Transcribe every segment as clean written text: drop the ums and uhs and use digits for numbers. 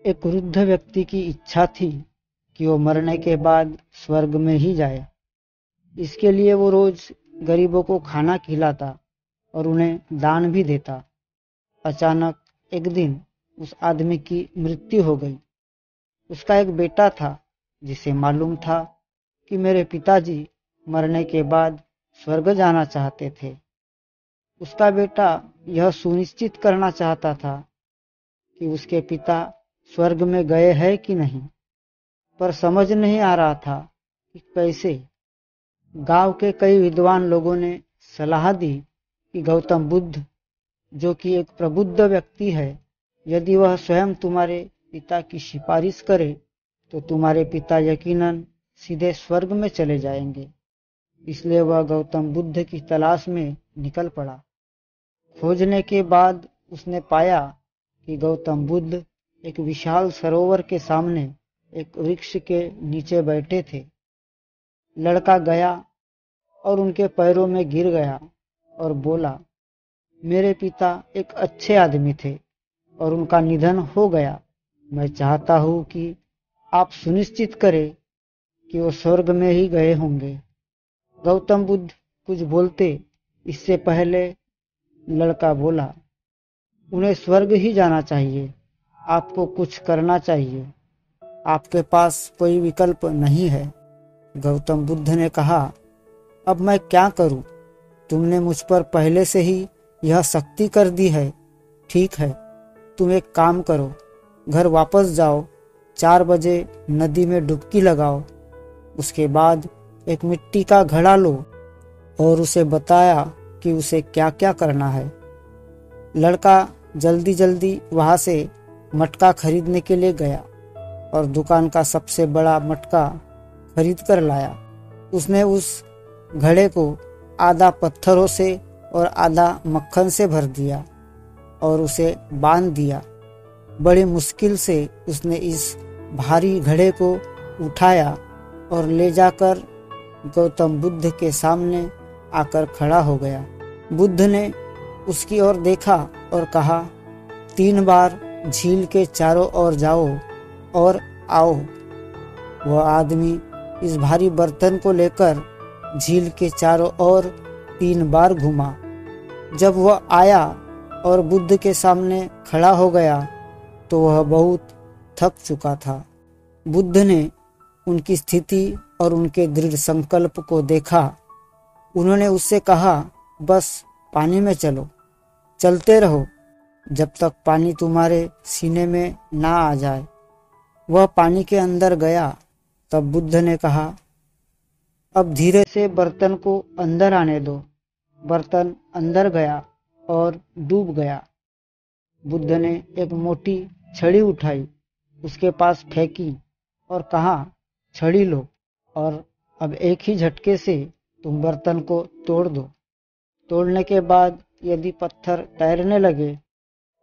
एक वृद्ध व्यक्ति की इच्छा थी कि वो मरने के बाद स्वर्ग में ही जाए। इसके लिए वो रोज गरीबों को खाना खिलाता और उन्हें दान भी देता। अचानक एक दिन उस आदमी की मृत्यु हो गई। उसका एक बेटा था जिसे मालूम था कि मेरे पिताजी मरने के बाद स्वर्ग जाना चाहते थे। उसका बेटा यह सुनिश्चित करना चाहता था कि उसके पिता स्वर्ग में गए हैं कि नहीं, पर समझ नहीं आ रहा था कि कैसे। गांव के कई विद्वान लोगों ने सलाह दी कि गौतम बुद्ध, जो कि एक प्रबुद्ध व्यक्ति है, यदि वह स्वयं तुम्हारे पिता की सिफारिश करे तो तुम्हारे पिता यकीनन सीधे स्वर्ग में चले जाएंगे। इसलिए वह गौतम बुद्ध की तलाश में निकल पड़ा। खोजने के बाद उसने पाया कि गौतम बुद्ध एक विशाल सरोवर के सामने एक वृक्ष के नीचे बैठे थे। लड़का गया और उनके पैरों में गिर गया और बोला, मेरे पिता एक अच्छे आदमी थे और उनका निधन हो गया। मैं चाहता हूं कि आप सुनिश्चित करें कि वो स्वर्ग में ही गए होंगे। गौतम बुद्ध कुछ बोलते इससे पहले लड़का बोला, उन्हें स्वर्ग ही जाना चाहिए। आपको कुछ करना चाहिए। आपके पास कोई विकल्प नहीं है। गौतम बुद्ध ने कहा, अब मैं क्या करूं? तुमने मुझ पर पहले से ही यह सख्ती कर दी है। ठीक है, तुम एक काम करो, घर वापस जाओ, 4 बजे नदी में डुबकी लगाओ। उसके बाद एक मिट्टी का घड़ा लो और उसे बताया कि उसे क्या क्या करना है। लड़का जल्दी जल्दी वहां से मटका खरीदने के लिए गया और दुकान का सबसे बड़ा मटका खरीद कर लाया। उसने उस घड़े को आधा पत्थरों से और आधा मक्खन से भर दिया और उसे बांध दिया। बड़ी मुश्किल से उसने इस भारी घड़े को उठाया और ले जाकर गौतम बुद्ध के सामने आकर खड़ा हो गया। बुद्ध ने उसकी ओर देखा और कहा, 3 बार झील के चारों ओर जाओ और आओ। वह आदमी इस भारी बर्तन को लेकर झील के चारों ओर 3 बार घूमा। जब वह आया और बुद्ध के सामने खड़ा हो गया तो वह बहुत थक चुका था। बुद्ध ने उनकी स्थिति और उनके दृढ़ संकल्प को देखा। उन्होंने उससे कहा, बस पानी में चलो, चलते रहो जब तक पानी तुम्हारे सीने में ना आ जाए। वह पानी के अंदर गया। तब बुद्ध ने कहा, अब धीरे से बर्तन को अंदर आने दो। बर्तन अंदर गया और डूब गया। बुद्ध ने एक मोटी छड़ी उठाई, उसके पास फेंकी और कहा, छड़ी लो और अब एक ही झटके से तुम बर्तन को तोड़ दो। तोड़ने के बाद यदि पत्थर तैरने लगे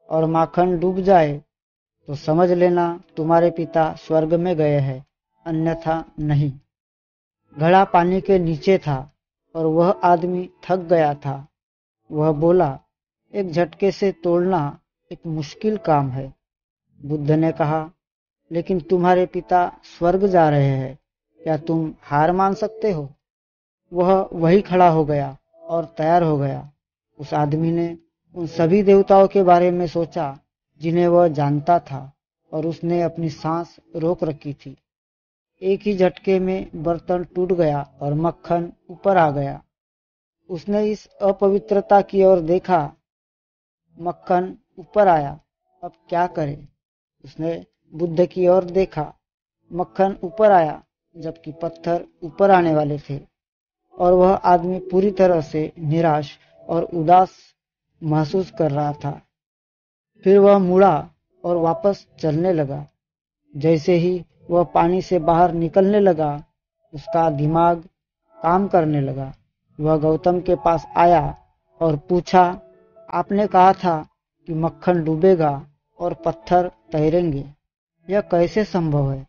और माखन डूब जाए तो समझ लेना तुम्हारे पिता स्वर्ग में गए हैं, अन्यथा नहीं। घड़ा पानी के नीचे था और वह आदमी थक गया था। वह बोला, एक झटके से तोड़ना एक मुश्किल काम है। बुद्ध ने कहा, लेकिन तुम्हारे पिता स्वर्ग जा रहे हैं, क्या तुम हार मान सकते हो? वह वही खड़ा हो गया और तैयार हो गया। उस आदमी ने उन सभी देवताओं के बारे में सोचा जिन्हें वह जानता था और उसने अपनी सांस रोक रखी थी। एक ही झटके में बर्तन टूट गया और मक्खन ऊपर आ गया। उसने इस अपवित्रता की ओर देखा। मक्खन ऊपर आया, अब क्या करे? उसने बुद्ध की ओर देखा। मक्खन ऊपर आया जबकि पत्थर ऊपर आने वाले थे और वह आदमी पूरी तरह से निराश और उदास महसूस कर रहा था। फिर वह मुड़ा और वापस चलने लगा। जैसे ही वह पानी से बाहर निकलने लगा, उसका दिमाग काम करने लगा। वह गौतम के पास आया और पूछा, आपने कहा था कि मक्खन डूबेगा और पत्थर तैरेंगे, यह कैसे संभव है?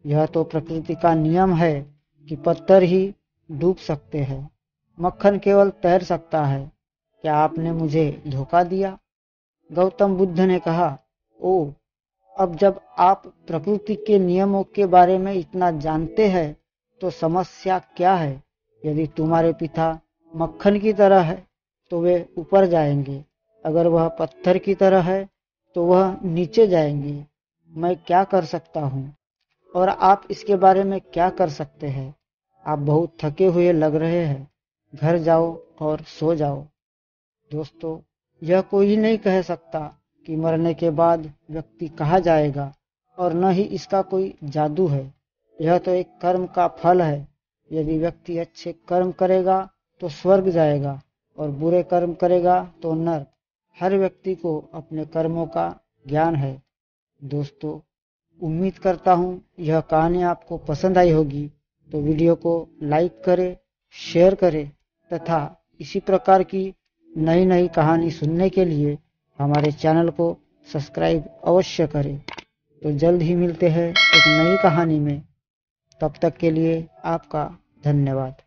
यह तो प्रकृति का नियम है कि पत्थर ही डूब सकते हैं, मक्खन केवल तैर सकता है। क्या आपने मुझे धोखा दिया? गौतम बुद्ध ने कहा, ओ, अब जब आप प्रकृति के नियमों के बारे में इतना जानते हैं तो समस्या क्या है। यदि तुम्हारे पिता मक्खन की तरह है तो वे ऊपर जाएंगे, अगर वह पत्थर की तरह है तो वह नीचे जाएंगे। मैं क्या कर सकता हूँ और आप इसके बारे में क्या कर सकते हैं। आप बहुत थके हुए लग रहे हैं, घर जाओ और सो जाओ। दोस्तों, यह कोई नहीं कह सकता कि मरने के बाद व्यक्ति कहाँ जाएगा, और न ही इसका कोई जादू है। यह तो एक कर्म का फल है। यदि व्यक्ति अच्छे कर्म करेगा तो स्वर्ग जाएगा और बुरे कर्म करेगा तो नर्क। हर व्यक्ति को अपने कर्मों का ज्ञान है। दोस्तों, उम्मीद करता हूँ यह कहानी आपको पसंद आई होगी, तो वीडियो को लाइक करें, शेयर करें तथा इसी प्रकार की नई नई कहानी सुनने के लिए हमारे चैनल को सब्सक्राइब अवश्य करें। तो जल्द ही मिलते हैं एक नई कहानी में। तब तक के लिए आपका धन्यवाद।